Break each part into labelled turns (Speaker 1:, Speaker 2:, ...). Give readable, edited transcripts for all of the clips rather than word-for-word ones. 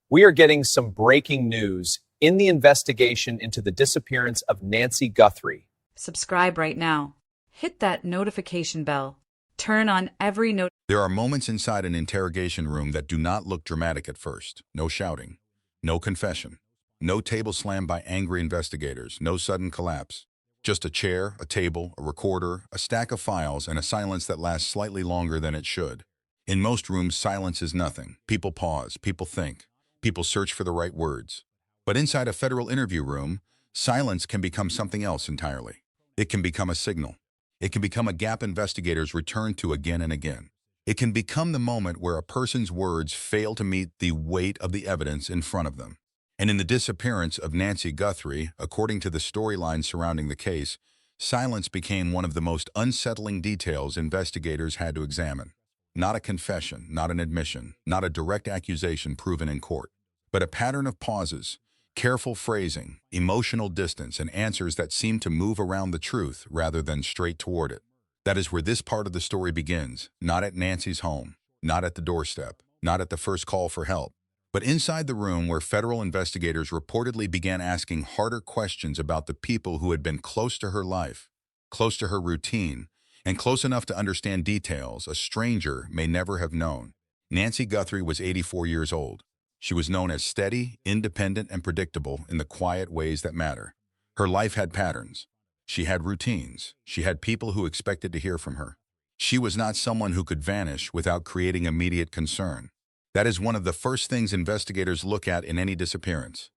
Speaker 1: We are getting some breaking news in the investigation into the disappearance of Nancy Guthrie.
Speaker 2: Subscribe right now. Hit that notification bell. Turn on every note.
Speaker 3: There are moments inside an interrogation room that do not look dramatic at first. No shouting, no confession, no table slammed by angry investigators, no sudden collapse. Just a chair, a table, a recorder, a stack of files, and a silence that lasts slightly longer than it should. In most rooms, silence is nothing. People pause, people think, people search for the right words. But inside a federal interview room, silence can become something else entirely. It can become a signal. It can become a gap investigators return to again and again. It can become the moment where a person's words fail to meet the weight of the evidence in front of them. And in the disappearance of Nancy Guthrie, according to the storyline surrounding the case, silence became one of the most unsettling details investigators had to examine. Not a confession, not an admission, not a direct accusation proven in court, but a pattern of pauses, careful phrasing, emotional distance, and answers that seem to move around the truth rather than straight toward it. That is where this part of the story begins, not at Nancy's home, not at the doorstep, not at the first call for help, but inside the room where federal investigators reportedly began asking harder questions about the people who had been close to her life, close to her routine, and close enough to understand details a stranger may never have known. Nancy Guthrie was 84 years old. She was known as steady, independent, and predictable in the quiet ways that matter. Her life had patterns. She had routines. She had people who expected to hear from her. She was not someone who could vanish without creating immediate concern. That is one of the first things investigators look at in any disappearance.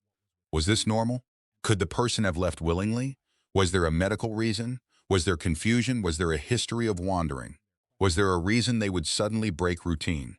Speaker 3: Was this normal? Could the person have left willingly? Was there a medical reason? Was there confusion? Was there a history of wandering? Was there a reason they would suddenly break routine?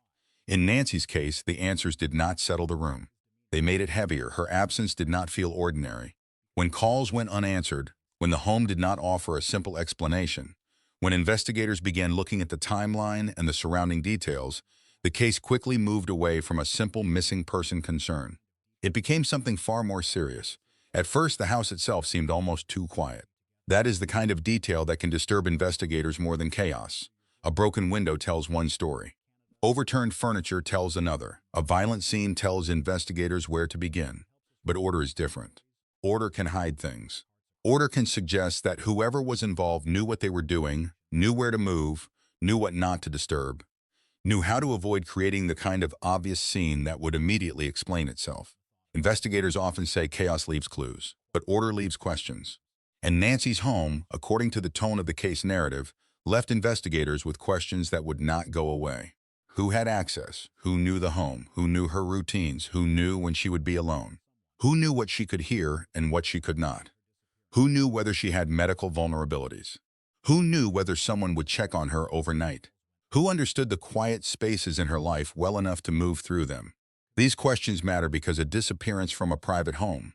Speaker 3: In Nancy's case, the answers did not settle the room. They made it heavier. Her absence did not feel ordinary. When calls went unanswered, when the home did not offer a simple explanation, when investigators began looking at the timeline and the surrounding details, the case quickly moved away from a simple missing person concern. It became something far more serious. At first, the house itself seemed almost too quiet. That is the kind of detail that can disturb investigators more than chaos. A broken window tells one story. Overturned furniture tells another. A violent scene tells investigators where to begin. But order is different. Order can hide things. Order can suggest that whoever was involved knew what they were doing, knew where to move, knew what not to disturb, knew how to avoid creating the kind of obvious scene that would immediately explain itself. Investigators often say chaos leaves clues, but order leaves questions. And Nancy's home, according to the tone of the case narrative, left investigators with questions that would not go away. Who had access? Who knew the home? Who knew her routines? Who knew when she would be alone? Who knew what she could hear and what she could not? Who knew whether she had medical vulnerabilities? Who knew whether someone would check on her overnight? Who understood the quiet spaces in her life well enough to move through them? These questions matter because a disappearance from a private home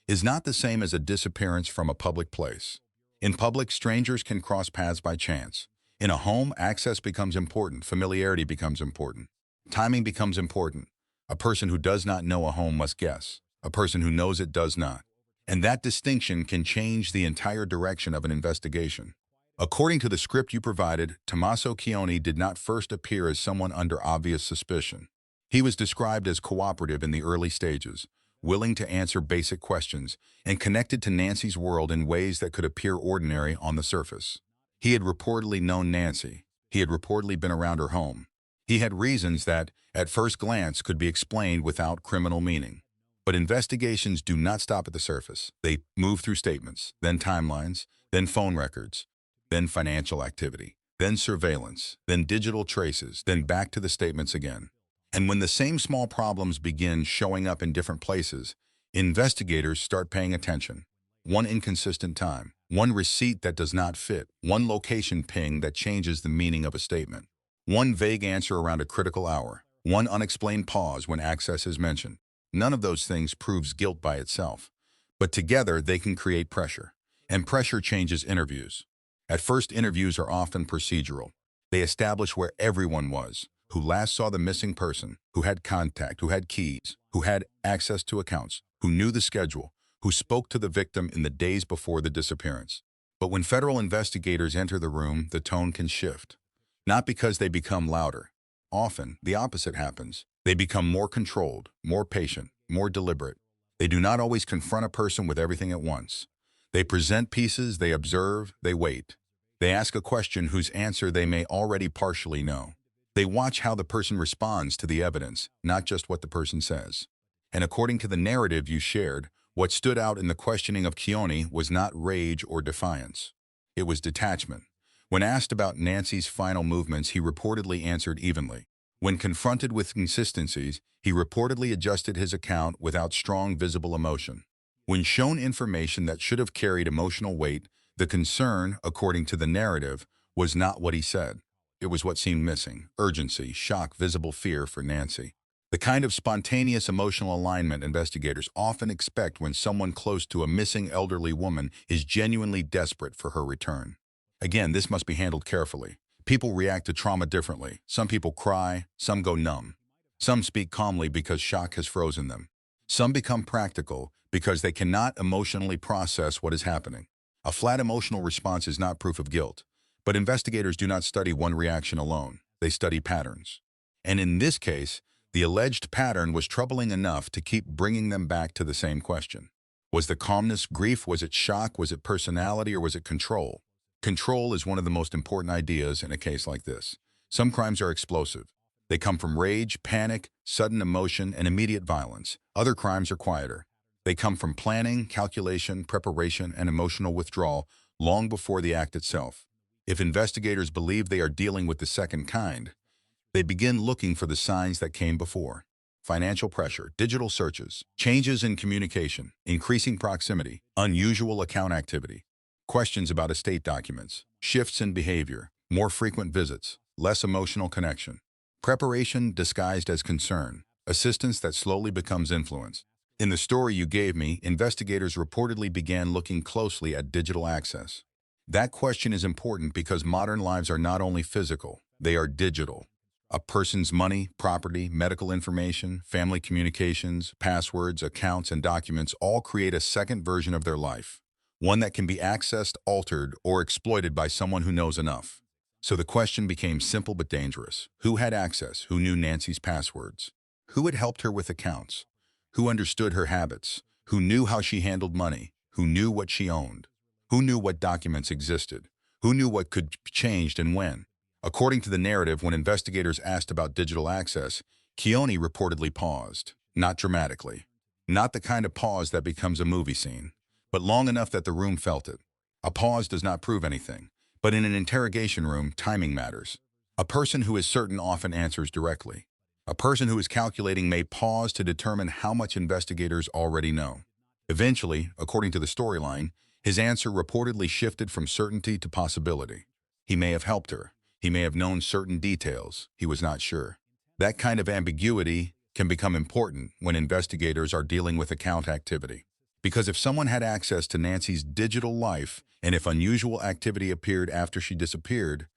Speaker 3: is not the same as a disappearance from a public place. In public, strangers can cross paths by chance. In a home, access becomes important, familiarity becomes important. Timing becomes important. A person who does not know a home must guess. A person who knows it does not. And that distinction can change the entire direction of an investigation. According to the script you provided, Tommaso Cioni did not first appear as someone under obvious suspicion. He was described as cooperative in the early stages, willing to answer basic questions, and connected to Nancy's world in ways that could appear ordinary on the surface. He had reportedly known Nancy. He had reportedly been around her home. He had reasons that, at first glance, could be explained without criminal meaning. But investigations do not stop at the surface. They move through statements, then timelines, then phone records, then financial activity, then surveillance, then digital traces, then back to the statements again. And when the same small problems begin showing up in different places, investigators start paying attention. One inconsistent time, one receipt that does not fit, one location ping that changes the meaning of a statement, one vague answer around a critical hour, one unexplained pause when access is mentioned. None of those things proves guilt by itself, but together they can create pressure, and pressure changes interviews. At first, interviews are often procedural. They establish where everyone was, who last saw the missing person, who had contact, who had keys, who had access to accounts, who knew the schedule, who spoke to the victim in the days before the disappearance. But when federal investigators enter the room, the tone can shift. Not because they become louder. Often, the opposite happens. They become more controlled, more patient, more deliberate. They do not always confront a person with everything at once. They present pieces, they observe, they wait. They ask a question whose answer they may already partially know. They watch how the person responds to the evidence, not just what the person says. And according to the narrative you shared, what stood out in the questioning of Cioni was not rage or defiance. It was detachment. When asked about Nancy's final movements, he reportedly answered evenly. When confronted with inconsistencies, he reportedly adjusted his account without strong visible emotion. When shown information that should have carried emotional weight, the concern, according to the narrative, was not what he said. It was what seemed missing: urgency, shock, visible fear for Nancy. The kind of spontaneous emotional alignment investigators often expect when someone close to a missing elderly woman is genuinely desperate for her return. Again, this must be handled carefully. People react to trauma differently. Some people cry, some go numb. Some speak calmly because shock has frozen them. Some become practical because they cannot emotionally process what is happening. A flat emotional response is not proof of guilt, but investigators do not study one reaction alone. They study patterns. And in this case, the alleged pattern was troubling enough to keep bringing them back to the same question. Was the calmness grief? Was it shock? Was it personality? Or was it control? Control is one of the most important ideas in a case like this. Some crimes are explosive. They come from rage, panic, sudden emotion, and immediate violence. Other crimes are quieter. They come from planning, calculation, preparation, and emotional withdrawal long before the act itself. If investigators believe they are dealing with the second kind, they begin looking for the signs that came before. Financial pressure, digital searches, changes in communication, increasing proximity, unusual account activity, questions about estate documents, shifts in behavior, more frequent visits, less emotional connection, preparation disguised as concern, assistance that slowly becomes influence. In the story you gave me, investigators reportedly began looking closely at digital access. That question is important because modern lives are not only physical, they are digital. A person's money, property, medical information, family communications, passwords, accounts, and documents all create a second version of their life, one that can be accessed, altered, or exploited by someone who knows enough. So the question became simple but dangerous. Who had access? Who knew Nancy's passwords? Who had helped her with accounts? Who understood her habits? Who knew how she handled money? Who knew what she owned? Who knew what documents existed? Who knew what could be changed and when? According to the narrative, when investigators asked about digital access, Cioni reportedly paused. Not dramatically. Not the kind of pause that becomes a movie scene, but long enough that the room felt it. A pause does not prove anything, but in an interrogation room, timing matters. A person who is certain often answers directly. A person who is calculating may pause to determine how much investigators already know. Eventually, according to the storyline, his answer reportedly shifted from certainty to possibility. He may have helped her. He may have known certain details. He was not sure. That kind of ambiguity can become important when investigators are dealing with account activity. Because if someone had access to Nancy's digital life, and if unusual activity appeared after she disappeared,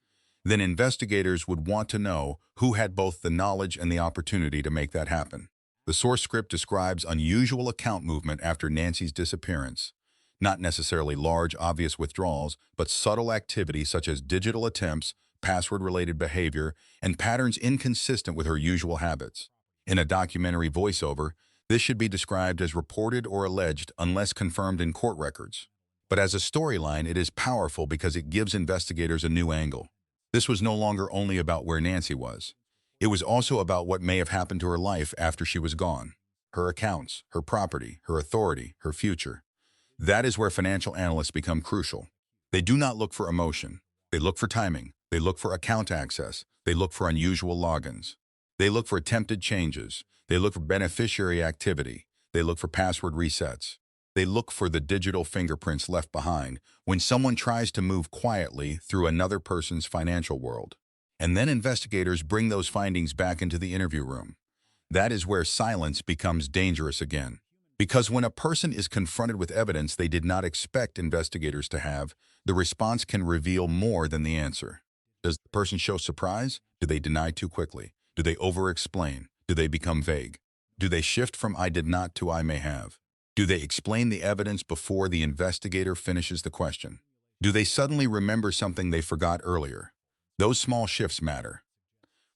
Speaker 3: then investigators would want to know who had both the knowledge and the opportunity to make that happen. The source script describes unusual account movement after Nancy's disappearance. Not necessarily large, obvious withdrawals, but subtle activity such as digital attempts, password-related behavior, and patterns inconsistent with her usual habits. In a documentary voiceover, this should be described as reported or alleged unless confirmed in court records. But as a storyline, it is powerful because it gives investigators a new angle. This was no longer only about where Nancy was. It was also about what may have happened to her life after she was gone. Her accounts, her property, her authority, her future. That is where financial analysts become crucial. They do not look for emotion. They look for timing. They look for account access. They look for unusual logins. They look for attempted changes. They look for beneficiary activity. They look for password resets. They look for the digital fingerprints left behind when someone tries to move quietly through another person's financial world. And then investigators bring those findings back into the interview room. That is where silence becomes dangerous again. Because when a person is confronted with evidence they did not expect investigators to have, the response can reveal more than the answer. Does the person show surprise? Do they deny too quickly? Do they over-explain? Do they become vague? Do they shift from "I did not" to "I may have"? Do they explain the evidence before the investigator finishes the question? Do they suddenly remember something they forgot earlier? Those small shifts matter.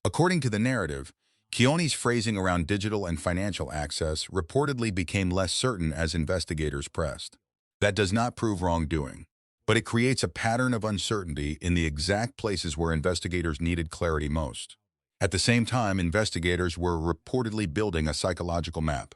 Speaker 3: According to the narrative, Cioni's phrasing around digital and financial access reportedly became less certain as investigators pressed. That does not prove wrongdoing, but it creates a pattern of uncertainty in the exact places where investigators needed clarity most. At the same time, investigators were reportedly building a psychological map.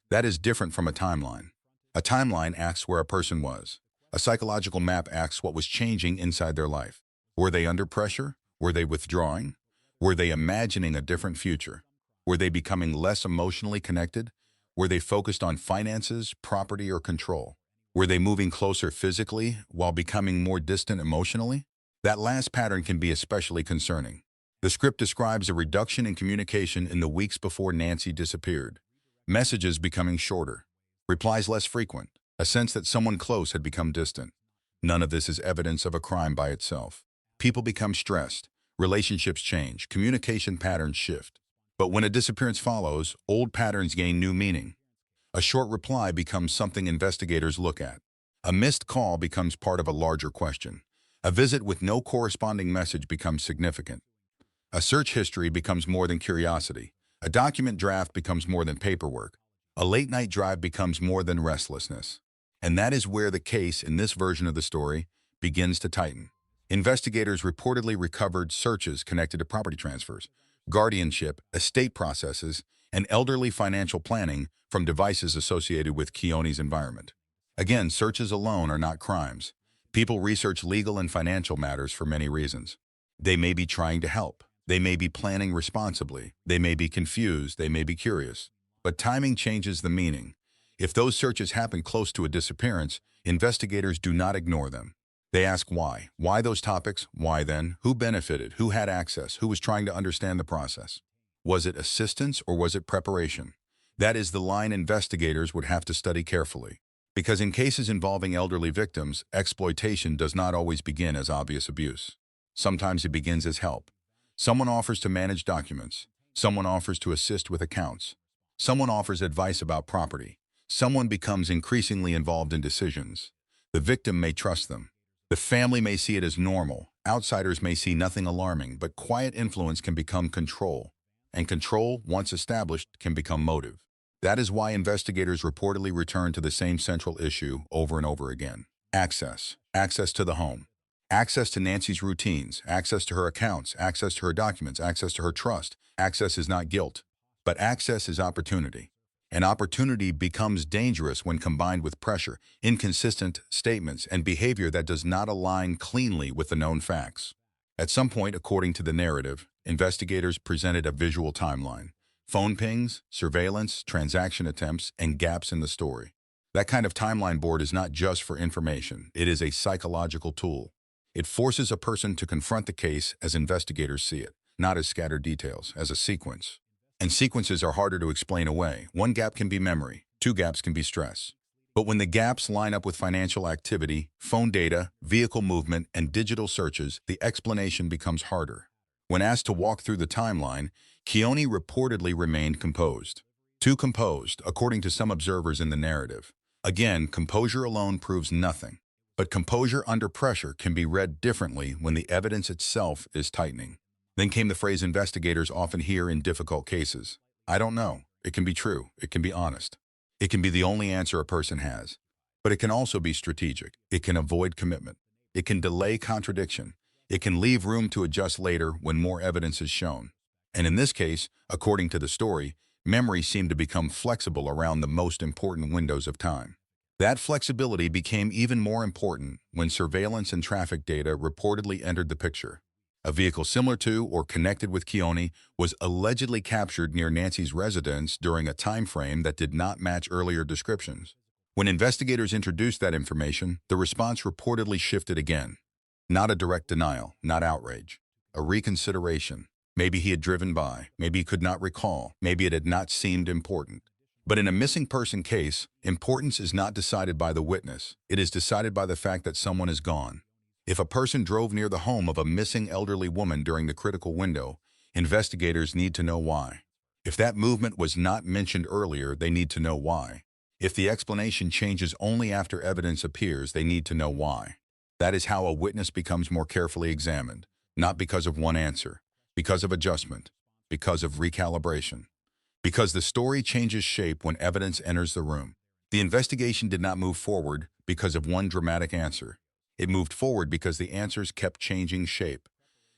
Speaker 3: That is different from a timeline. A timeline asks where a person was. A psychological map asks what was changing inside their life. Were they under pressure? Were they withdrawing? Were they imagining a different future? Were they becoming less emotionally connected? Were they focused on finances, property, or control? Were they moving closer physically while becoming more distant emotionally? That last pattern can be especially concerning. The script describes a reduction in communication in the weeks before Nancy disappeared. Messages becoming shorter, replies less frequent, a sense that someone close had become distant. None of this is evidence of a crime by itself. People become stressed, relationships change, communication patterns shift. But when a disappearance follows, old patterns gain new meaning. A short reply becomes something investigators look at. A missed call becomes part of a larger question. A visit with no corresponding message becomes significant. A search history becomes more than curiosity. A document draft becomes more than paperwork. A late-night drive becomes more than restlessness. And that is where the case in this version of the story begins to tighten. Investigators reportedly recovered searches connected to property transfers, guardianship, estate processes, and elderly financial planning from devices associated with Cioni's environment. Again, searches alone are not crimes. People research legal and financial matters for many reasons. They may be trying to help. They may be planning responsibly. They may be confused. They may be curious. But timing changes the meaning. If those searches happen close to a disappearance, investigators do not ignore them. They ask why. Why those topics? Why then? Who benefited? Who had access? Who was trying to understand the process? Was it assistance or was it preparation? That is the line investigators would have to study carefully. Because in cases involving elderly victims, exploitation does not always begin as obvious abuse. Sometimes it begins as help. Someone offers to manage documents. Someone offers to assist with accounts. Someone offers advice about property. Someone becomes increasingly involved in decisions. The victim may trust them. The family may see it as normal. Outsiders may see nothing alarming, but quiet influence can become control. And control, once established, can become motive. That is why investigators reportedly return to the same central issue over and over again. Access. Access to the home. Access to Nancy's routines, access to her accounts, access to her documents, access to her trust. Access is not guilt, but access is opportunity. And opportunity becomes dangerous when combined with pressure, inconsistent statements, and behavior that does not align cleanly with the known facts. At some point, according to the narrative, investigators presented a visual timeline. Phone pings, surveillance, transaction attempts, and gaps in the story. That kind of timeline board is not just for information. It is a psychological tool. It forces a person to confront the case as investigators see it, not as scattered details, as a sequence. And sequences are harder to explain away. One gap can be memory, two gaps can be stress. But when the gaps line up with financial activity, phone data, vehicle movement, and digital searches, the explanation becomes harder. When asked to walk through the timeline, Cioni reportedly remained composed. Too composed, according to some observers in the narrative. Again, composure alone proves nothing. But composure under pressure can be read differently when the evidence itself is tightening. Then came the phrase investigators often hear in difficult cases. I don't know. It can be true. It can be honest. It can be the only answer a person has. But it can also be strategic. It can avoid commitment. It can delay contradiction. It can leave room to adjust later when more evidence is shown. And in this case, according to the story, memory seemed to become flexible around the most important windows of time. That flexibility became even more important when surveillance and traffic data reportedly entered the picture. A vehicle similar to or connected with Cioni was allegedly captured near Nancy's residence during a time frame that did not match earlier descriptions. When investigators introduced that information, the response reportedly shifted again. Not a direct denial, not outrage. A reconsideration. Maybe he had driven by, maybe he could not recall, maybe it had not seemed important. But in a missing person case, importance is not decided by the witness. It is decided by the fact that someone is gone. If a person drove near the home of a missing elderly woman during the critical window, investigators need to know why. If that movement was not mentioned earlier, they need to know why. If the explanation changes only after evidence appears, they need to know why. That is how a witness becomes more carefully examined, not because of one answer, because of adjustment. because of recalibration. Because the story changes shape when evidence enters the room. The investigation did not move forward because of one dramatic answer. It moved forward because the answers kept changing shape.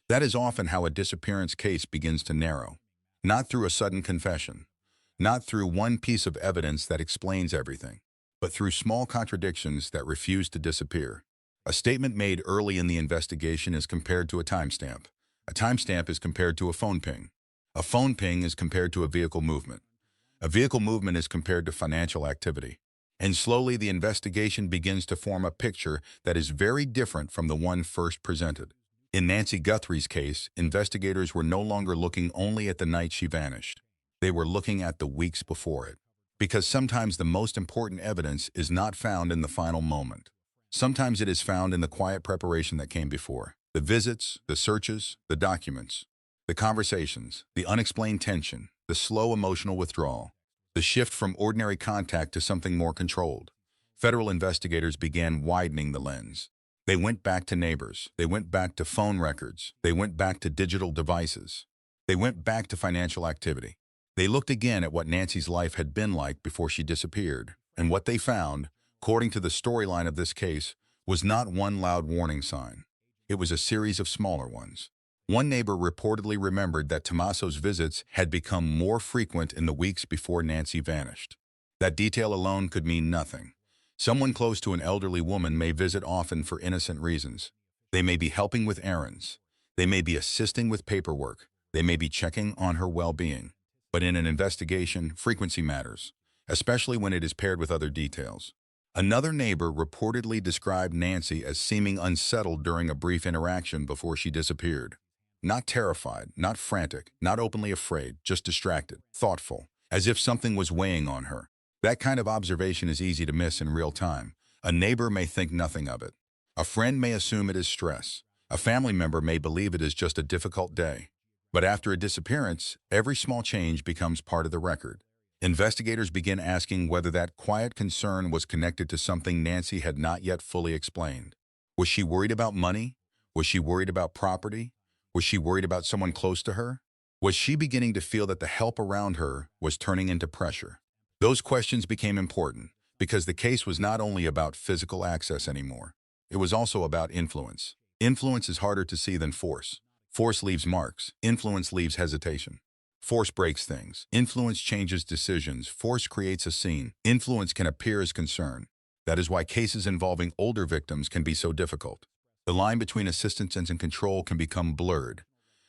Speaker 3: That is often how a disappearance case begins to narrow. Not through a sudden confession, not through one piece of evidence that explains everything, but through small contradictions that refuse to disappear. A statement made early in the investigation is compared to a timestamp. A timestamp is compared to a phone ping. A phone ping is compared to a vehicle movement. A vehicle movement is compared to financial activity. And slowly the investigation begins to form a picture that is very different from the one first presented. In Nancy Guthrie's case, investigators were no longer looking only at the night she vanished. They were looking at the weeks before it. Because sometimes the most important evidence is not found in the final moment. Sometimes it is found in the quiet preparation that came before. The visits, the searches, the documents, the conversations, the unexplained tension, the slow emotional withdrawal, the shift from ordinary contact to something more controlled. Federal investigators began widening the lens. They went back to neighbors. They went back to phone records. They went back to digital devices. They went back to financial activity. They looked again at what Nancy's life had been like before she disappeared. And what they found, according to the storyline of this case, was not one loud warning sign. It was a series of smaller ones. One neighbor reportedly remembered that Tommaso's visits had become more frequent in the weeks before Nancy vanished. That detail alone could mean nothing. Someone close to an elderly woman may visit often for innocent reasons. They may be helping with errands. They may be assisting with paperwork. They may be checking on her well-being. But in an investigation, frequency matters, especially when it is paired with other details. Another neighbor reportedly described Nancy as seeming unsettled during a brief interaction before she disappeared. Not terrified, not frantic, not openly afraid, just distracted, thoughtful, as if something was weighing on her. That kind of observation is easy to miss in real time. A neighbor may think nothing of it. A friend may assume it is stress. A family member may believe it is just a difficult day. But after a disappearance, every small change becomes part of the record. Investigators begin asking whether that quiet concern was connected to something Nancy had not yet fully explained. Was she worried about money? Was she worried about property? Was she worried about someone close to her? Was she beginning to feel that the help around her was turning into pressure? Those questions became important because the case was not only about physical access anymore. It was also about influence. Influence is harder to see than force. Force leaves marks. Influence leaves hesitation. Force breaks things. Influence changes decisions. Force creates a scene. Influence can appear as concern. That is why cases involving older victims can be so difficult. The line between assistance and control can become blurred.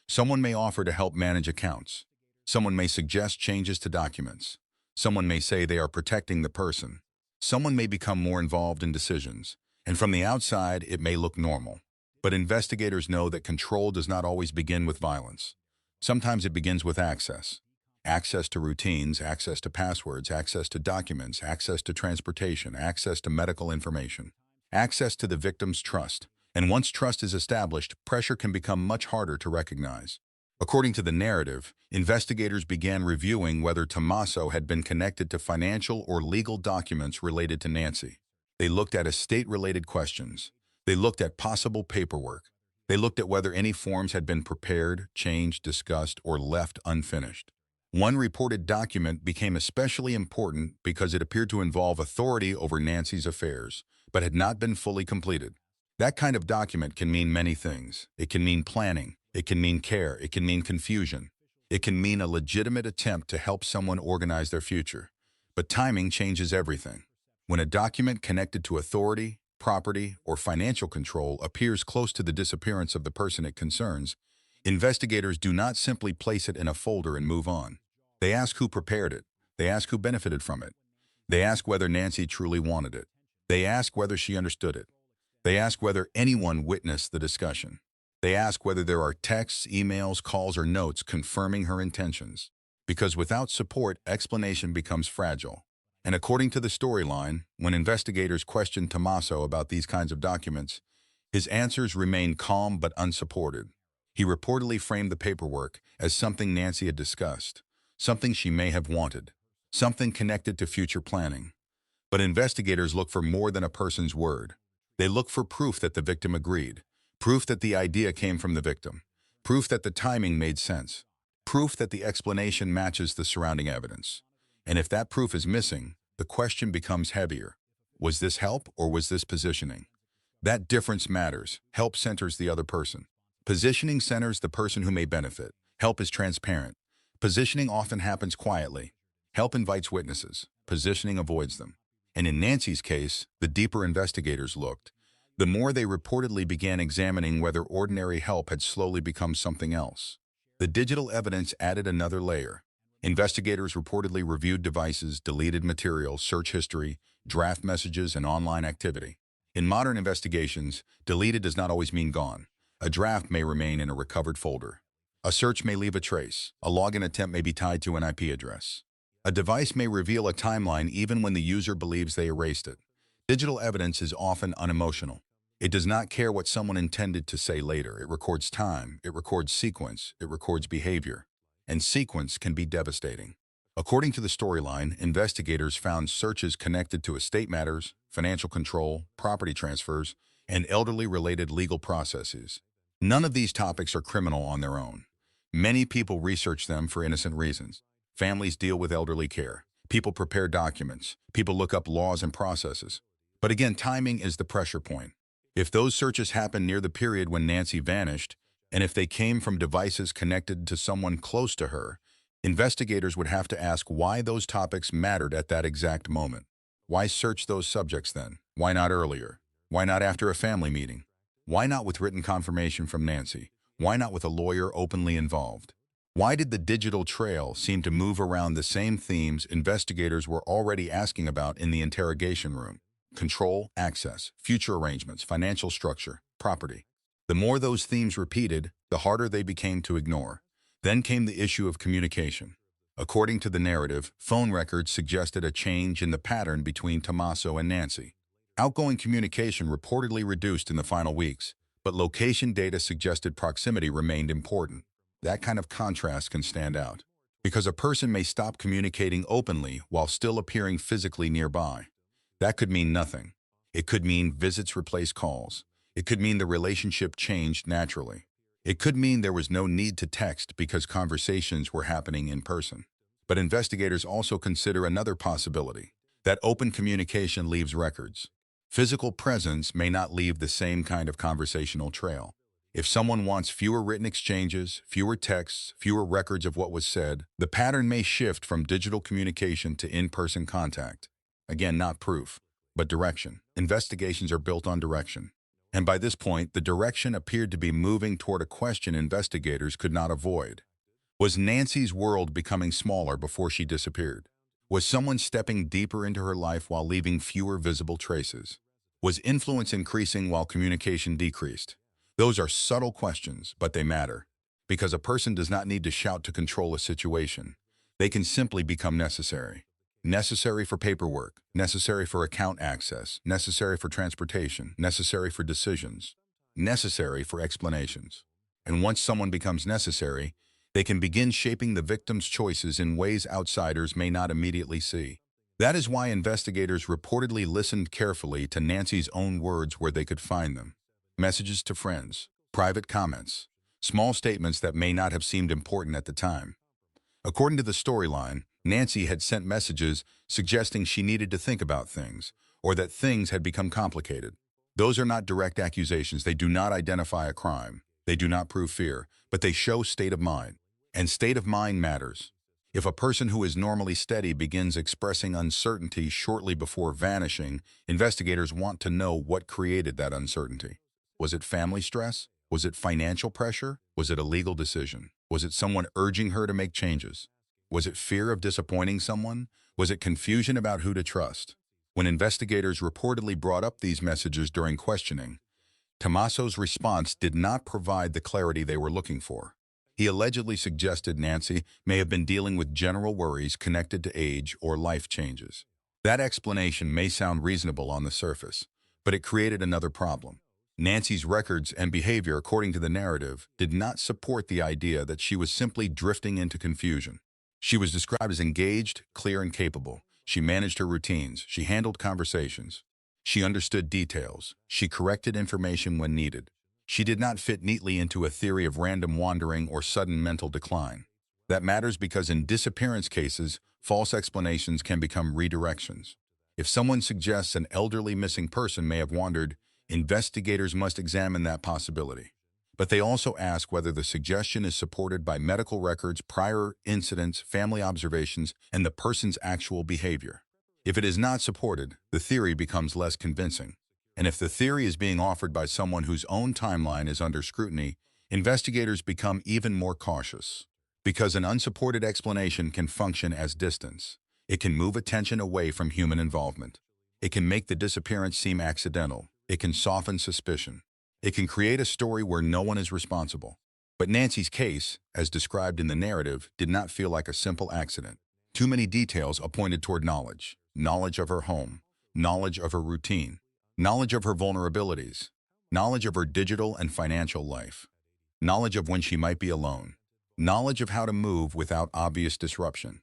Speaker 3: Someone may offer to help manage accounts. Someone may suggest changes to documents. Someone may say they are protecting the person. Someone may become more involved in decisions. And from the outside, it may look normal. But investigators know that control does not always begin with violence. Sometimes it begins with access. Access to routines, access to passwords, access to documents, access to transportation, access to medical information, access to the victim's trust. And once trust is established, pressure can become much harder to recognize. According to the narrative, investigators began reviewing whether Tommaso had been connected to financial or legal documents related to Nancy. They looked at estate-related questions. They looked at possible paperwork. They looked at whether any forms had been prepared, changed, discussed, or left unfinished. One reported document became especially important because it appeared to involve authority over Nancy's affairs, but had not been fully completed. That kind of document can mean many things. It can mean planning. It can mean care. It can mean confusion. It can mean a legitimate attempt to help someone organize their future. But timing changes everything. When a document connected to authority, property, or financial control appears close to the disappearance of the person it concerns, investigators do not simply place it in a folder and move on. They ask who prepared it. They ask who benefited from it. They ask whether Nancy truly wanted it. They ask whether she understood it. They ask whether anyone witnessed the discussion. They ask whether there are texts, emails, calls, or notes confirming her intentions. Because without support, explanation becomes fragile. And according to the storyline, when investigators questioned Tommaso about these kinds of documents, his answers remained calm but unsupported. He reportedly framed the paperwork as something Nancy had discussed, something she may have wanted, something connected to future planning. But investigators look for more than a person's word. They look for proof that the victim agreed, proof that the idea came from the victim, proof that the timing made sense. Proof that the explanation matches the surrounding evidence. And if that proof is missing, the question becomes heavier. Was this help or was this positioning? That difference matters. Help centers the other person. Positioning centers the person who may benefit. Help is transparent. Positioning often happens quietly. Help invites witnesses. Positioning avoids them. And in Nancy's case, the deeper investigators looked, the more they reportedly began examining whether ordinary help had slowly become something else. The digital evidence added another layer. Investigators reportedly reviewed devices, deleted material, search history, draft messages, and online activity. In modern investigations, deleted does not always mean gone. A draft may remain in a recovered folder. A search may leave a trace. A login attempt may be tied to an IP address. A device may reveal a timeline even when the user believes they erased it. Digital evidence is often unemotional. It does not care what someone intended to say later. It records time, it records sequence, it records behavior. And sequence can be devastating. According to the storyline, investigators found searches connected to estate matters, financial control, property transfers, and elderly-related legal processes. None of these topics are criminal on their own. Many people research them for innocent reasons. Families deal with elderly care. People prepare documents. People look up laws and processes. But again, timing is the pressure point. If those searches happened near the period when Nancy vanished, and if they came from devices connected to someone close to her, investigators would have to ask why those topics mattered at that exact moment. Why search those subjects then? Why not earlier? Why not after a family meeting? Why not with written confirmation from Nancy? Why not with a lawyer openly involved? Why did the digital trail seem to move around the same themes investigators were already asking about in the interrogation room? Control, access, future arrangements, financial structure, property. The more those themes repeated, the harder they became to ignore. Then came the issue of communication. According to the narrative, phone records suggested a change in the pattern between Tommaso and Nancy. Outgoing communication reportedly reduced in the final weeks, but location data suggested proximity remained important. That kind of contrast can stand out, because a person may stop communicating openly while still appearing physically nearby. That could mean nothing. It could mean visits replaced calls. It could mean the relationship changed naturally. It could mean there was no need to text because conversations were happening in person. But investigators also consider another possibility, that open communication leaves records. Physical presence may not leave the same kind of conversational trail. If someone wants fewer written exchanges, fewer texts, fewer records of what was said, the pattern may shift from digital communication to in-person contact. Again, not proof, but direction. Investigations are built on direction. And by this point, the direction appeared to be moving toward a question investigators could not avoid. Was Nancy's world becoming smaller before she disappeared? Was someone stepping deeper into her life while leaving fewer visible traces? Was influence increasing while communication decreased? Those are subtle questions, but they matter. Because a person does not need to shout to control a situation. They can simply become necessary. Necessary for paperwork, necessary for account access, necessary for transportation, necessary for decisions, necessary for explanations. And once someone becomes necessary, they can begin shaping the victim's choices in ways outsiders may not immediately see. That is why investigators reportedly listened carefully to Nancy's own words where they could find them. Messages to friends, private comments, small statements that may not have seemed important at the time. According to the storyline, Nancy had sent messages suggesting she needed to think about things, or that things had become complicated. Those are not direct accusations. They do not identify a crime. They do not prove fear, but they show state of mind. And state of mind matters. If a person who is normally steady begins expressing uncertainty shortly before vanishing, investigators want to know what created that uncertainty. Was it family stress? Was it financial pressure? Was it a legal decision? Was it someone urging her to make changes? Was it fear of disappointing someone? Was it confusion about who to trust? When investigators reportedly brought up these messages during questioning, Tommaso's response did not provide the clarity they were looking for. He allegedly suggested Nancy may have been dealing with general worries connected to age or life changes. That explanation may sound reasonable on the surface, but it created another problem. Nancy's records and behavior, according to the narrative, did not support the idea that she was simply drifting into confusion. She was described as engaged, clear, and capable. She managed her routines. She handled conversations. She understood details. She corrected information when needed. She did not fit neatly into a theory of random wandering or sudden mental decline. That matters because in disappearance cases, false explanations can become redirections. If someone suggests an elderly missing person may have wandered, investigators must examine that possibility. But they also ask whether the suggestion is supported by medical records, prior incidents, family observations, and the person's actual behavior. If it is not supported, the theory becomes less convincing. And if the theory is being offered by someone whose own timeline is under scrutiny, investigators become even more cautious. Because an unsupported explanation can function as distance. It can move attention away from human involvement. It can make the disappearance seem accidental. It can soften suspicion. It can create a story where no one is responsible. But Nancy's case, as described in the narrative, did not feel like a simple accident. Too many details pointed toward knowledge. Knowledge of her home. Knowledge of her routine. Knowledge of her vulnerabilities. Knowledge of her digital and financial life. Knowledge of when she might be alone. Knowledge of how to move without obvious disruption.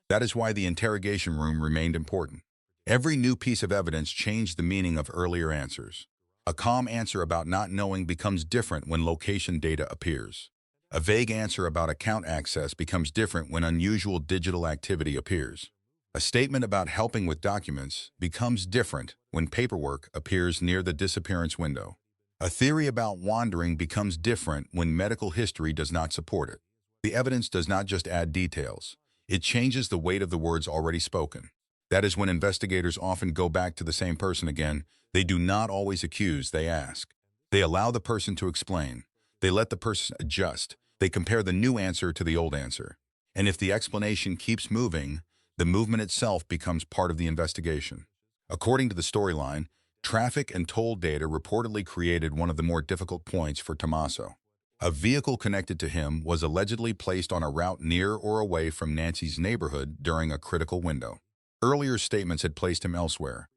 Speaker 3: That is why the interrogation room remained important. Every new piece of evidence changed the meaning of earlier answers. A calm answer about not knowing becomes different when location data appears. A vague answer about account access becomes different when unusual digital activity appears. A statement about helping with documents becomes different when paperwork appears near the disappearance window. A theory about wandering becomes different when medical history does not support it. The evidence does not just add details. It changes the weight of the words already spoken. That is when investigators often go back to the same person again. They do not always accuse, they ask. They allow the person to explain. They let the person adjust. They compare the new answer to the old answer. And if the explanation keeps moving, the movement itself becomes part of the investigation. According to the storyline, traffic and toll data reportedly created one of the more difficult points for Tommaso. A vehicle connected to him was allegedly placed on a route near or away from Nancy's neighborhood during a critical window. Earlier statements had placed him elsewhere.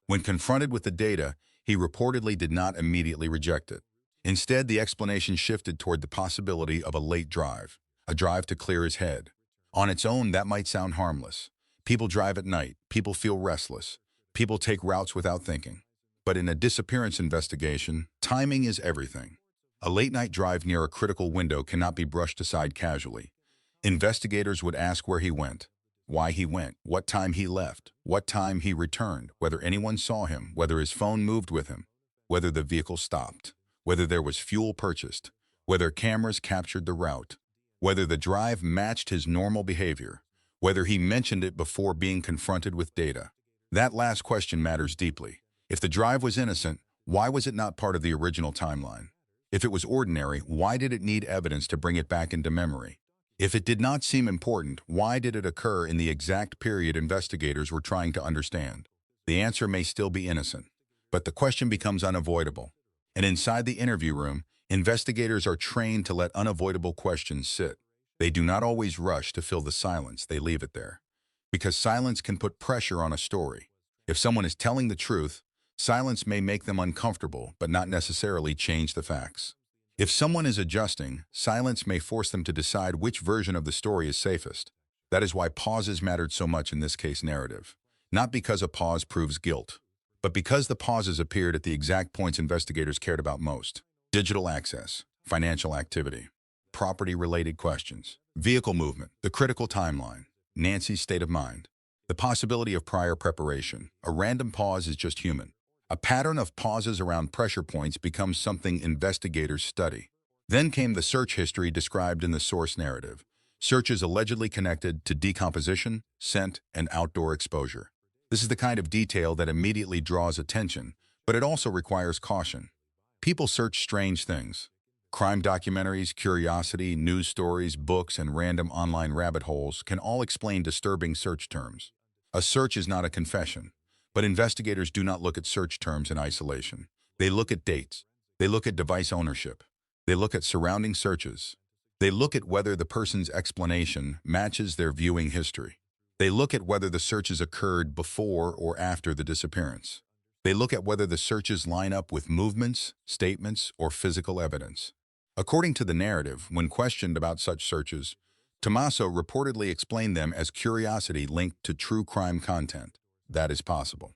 Speaker 3: When confronted with the data, he reportedly did not immediately reject it. Instead, the explanation shifted toward the possibility of a late drive, a drive to clear his head. On its own, that might sound harmless. People drive at night. People feel restless. People take routes without thinking. But in a disappearance investigation, timing is everything. A late-night drive near a critical window cannot be brushed aside casually. Investigators would ask where he went, why he went, what time he left, what time he returned, whether anyone saw him, whether his phone moved with him, whether the vehicle stopped, whether there was fuel purchased, whether cameras captured the route, whether the drive matched his normal behavior, whether he mentioned it before being confronted with data. That last question matters deeply. If the drive was innocent, why was it not part of the original timeline? If it was ordinary, why did it need evidence to bring it back into memory? If it did not seem important, why did it occur in the exact period investigators were trying to understand? The answer may still be innocent, but the question becomes unavoidable. And inside the interview room, investigators are trained to let unavoidable questions sit. They do not always rush to fill the silence, they leave it there. Because silence can put pressure on a story. If someone is telling the truth, silence may make them uncomfortable, but not necessarily change the facts. If someone is adjusting, silence may force them to decide which version of the story is safest. That is why pauses mattered so much in this case narrative. Not because a pause proves guilt, but because the pauses appeared at the exact points investigators cared about most. Digital access, financial activity, property-related questions, vehicle movement, the critical timeline, Nancy's state of mind, the possibility of prior preparation. A random pause is just human. A pattern of pauses around pressure points becomes something investigators study. Then came the search history described in the source narrative. Searches allegedly connected to decomposition, scent, and outdoor exposure. This is the kind of detail that immediately draws attention, but it also requires caution. People search strange things. Crime documentaries, curiosity, news stories, books, and random online rabbit holes can all explain disturbing search terms. A search is not a confession. But investigators do not look at search terms in isolation. They look at dates. They look at device ownership. They look at surrounding searches. They look at whether the person's explanation matches their viewing history. They look at whether the searches occurred before or after the disappearance. They look at whether the searches line up with movements, statements, or physical evidence. According to the narrative, when questioned about such searches, Tommaso reportedly explained them as curiosity linked to true crime content. That is possible.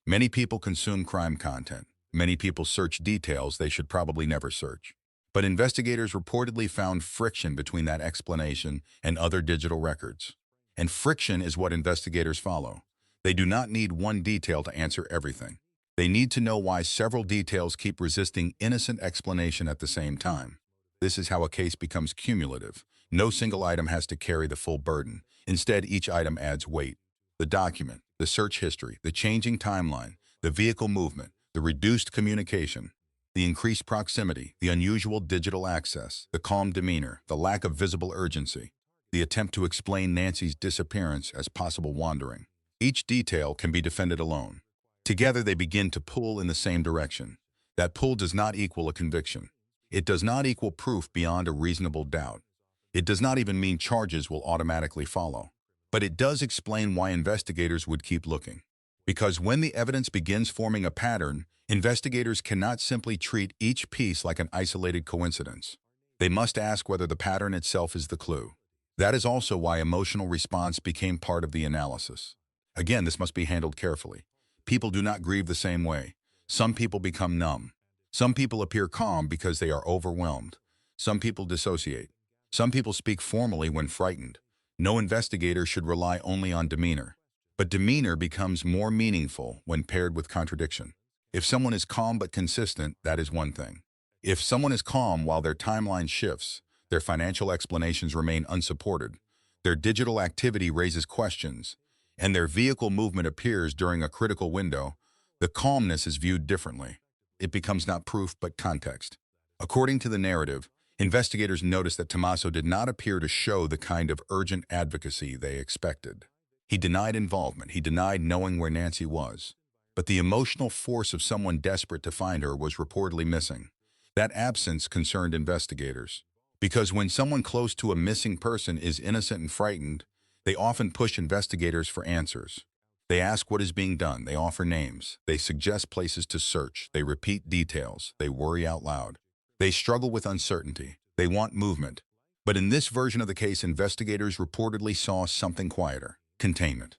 Speaker 3: Many people consume crime content. Many people search details they should probably never search. But investigators reportedly found friction between that explanation and other digital records. And friction is what investigators follow. They do not need one detail to answer everything. They need to know why several details keep resisting innocent explanation at the same time. This is how a case becomes cumulative. No single item has to carry the full burden. Instead, each item adds weight. The document, the search history, the changing timeline, the vehicle movement, the reduced communication, the increased proximity, the unusual digital access, the calm demeanor, the lack of visible urgency, the attempt to explain Nancy's disappearance as possible wandering. Each detail can be defended alone. Together they begin to pull in the same direction. That pull does not equal a conviction. It does not equal proof beyond a reasonable doubt. It does not even mean charges will automatically follow. But it does explain why investigators would keep looking. Because when the evidence begins forming a pattern, investigators cannot simply treat each piece like an isolated coincidence. They must ask whether the pattern itself is the clue. That is also why emotional response became part of the analysis. Again, this must be handled carefully. People do not grieve the same way. Some people become numb. Some people appear calm because they are overwhelmed. Some people dissociate. Some people speak formally when frightened. No investigator should rely only on demeanor. But demeanor becomes more meaningful when paired with contradiction. If someone is calm but consistent, that is one thing. If someone is calm while their timeline shifts, their financial explanations remain unsupported, their digital activity raises questions, and their vehicle movement appears during a critical window, the calmness is viewed differently. It becomes not proof but context. According to the narrative, investigators noticed that Tommaso did not appear to show the kind of urgent advocacy they expected. He denied involvement. He denied knowing where Nancy was. But the emotional force of someone desperate to find her was reportedly missing. That absence concerned investigators. Because when someone close to a missing person is innocent and frightened, they often push investigators for answers. They ask what is being done. They offer names. They suggest places to search. They repeat details. They worry out loud. They struggle with uncertainty. They want movement. But in this version of the case, investigators reportedly saw something quieter. Containment.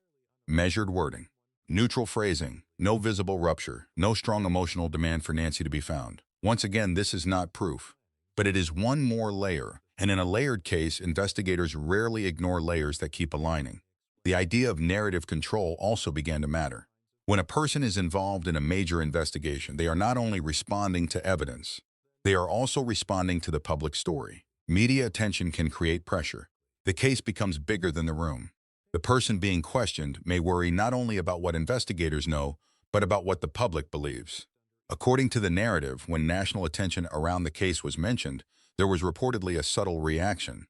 Speaker 3: Measured wording. Neutral phrasing. No visible rupture. No strong emotional demand for Nancy to be found. Once again, this is not proof. But it is one more layer. And in a layered case, investigators rarely ignore layers that keep aligning. The idea of narrative control also began to matter. When a person is involved in a major investigation, they are not only responding to evidence, they are also responding to the public story. Media attention can create pressure. The case becomes bigger than the room. The person being questioned may worry not only about what investigators know, but about what the public believes. According to the narrative, when national attention around the case was mentioned, there was reportedly a subtle reaction.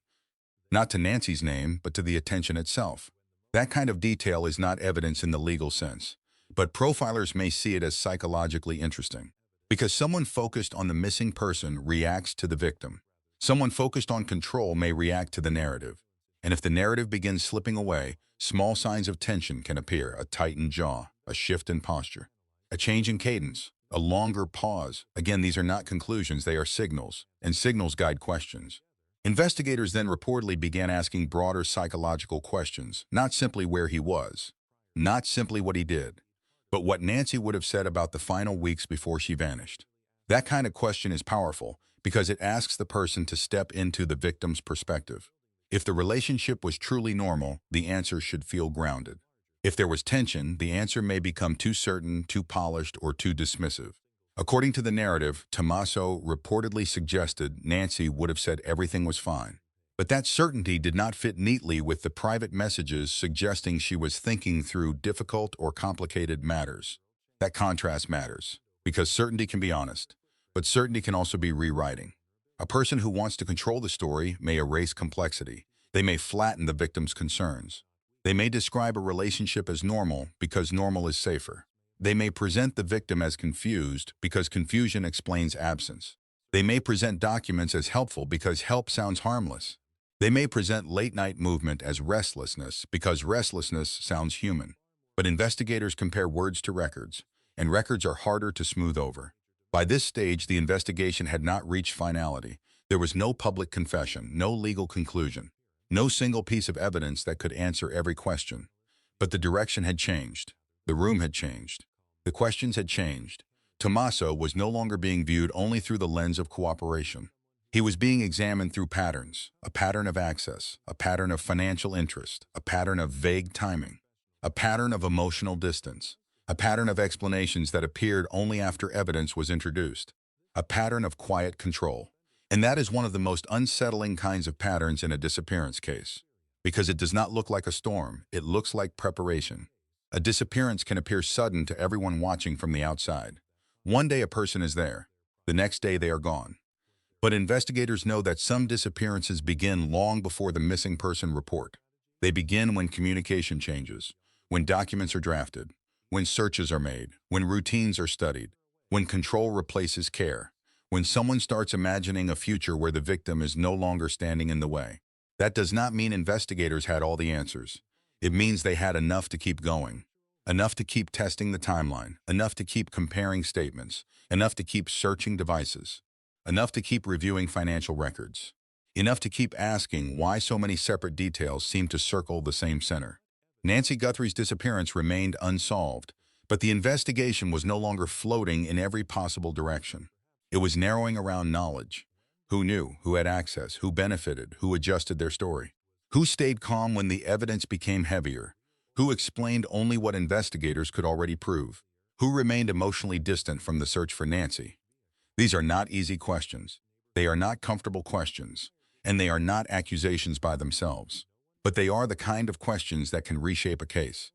Speaker 3: Not to Nancy's name, but to the attention itself. That kind of detail is not evidence in the legal sense, but profilers may see it as psychologically interesting. Because someone focused on the missing person reacts to the victim. Someone focused on control may react to the narrative. And if the narrative begins slipping away, small signs of tension can appear: a tightened jaw, a shift in posture, a change in cadence, a longer pause. Again, these are not conclusions, they are signals, and signals guide questions. Investigators then reportedly began asking broader psychological questions, not simply where he was, not simply what he did, but what Nancy would have said about the final weeks before she vanished. That kind of question is powerful because it asks the person to step into the victim's perspective. If the relationship was truly normal, the answer should feel grounded. If there was tension, the answer may become too certain, too polished, or too dismissive. According to the narrative, Tommaso reportedly suggested Nancy would have said everything was fine. But that certainty did not fit neatly with the private messages suggesting she was thinking through difficult or complicated matters. That contrast matters, because certainty can be honest, but certainty can also be rewriting. A person who wants to control the story may erase complexity. They may flatten the victim's concerns. They may describe a relationship as normal because normal is safer. They may present the victim as confused because confusion explains absence. They may present documents as helpful because help sounds harmless. They may present late-night movement as restlessness because restlessness sounds human. But investigators compare words to records, and records are harder to smooth over. By this stage, the investigation had not reached finality. There was no public confession, no legal conclusion, no single piece of evidence that could answer every question. But the direction had changed. The room had changed. The questions had changed. Tommaso was no longer being viewed only through the lens of cooperation. He was being examined through patterns, a pattern of access, a pattern of financial interest, a pattern of vague timing, a pattern of emotional distance, a pattern of explanations that appeared only after evidence was introduced, a pattern of quiet control. And that is one of the most unsettling kinds of patterns in a disappearance case, because it does not look like a storm, it looks like preparation. A disappearance can appear sudden to everyone watching from the outside. One day a person is there, the next day they are gone. But investigators know that some disappearances begin long before the missing person report. They begin when communication changes, when documents are drafted, when searches are made, when routines are studied, when control replaces care, when someone starts imagining a future where the victim is no longer standing in the way. That does not mean investigators had all the answers. It means they had enough to keep going, enough to keep testing the timeline, enough to keep comparing statements, enough to keep searching devices, enough to keep reviewing financial records, enough to keep asking why so many separate details seem to circle the same center. Nancy Guthrie's disappearance remained unsolved, but the investigation was no longer floating in every possible direction. It was narrowing around knowledge. Who knew, who had access, who benefited, who adjusted their story? Who stayed calm when the evidence became heavier? Who explained only what investigators could already prove? Who remained emotionally distant from the search for Nancy? These are not easy questions. They are not comfortable questions, and they are not accusations by themselves. But they are the kind of questions that can reshape a case.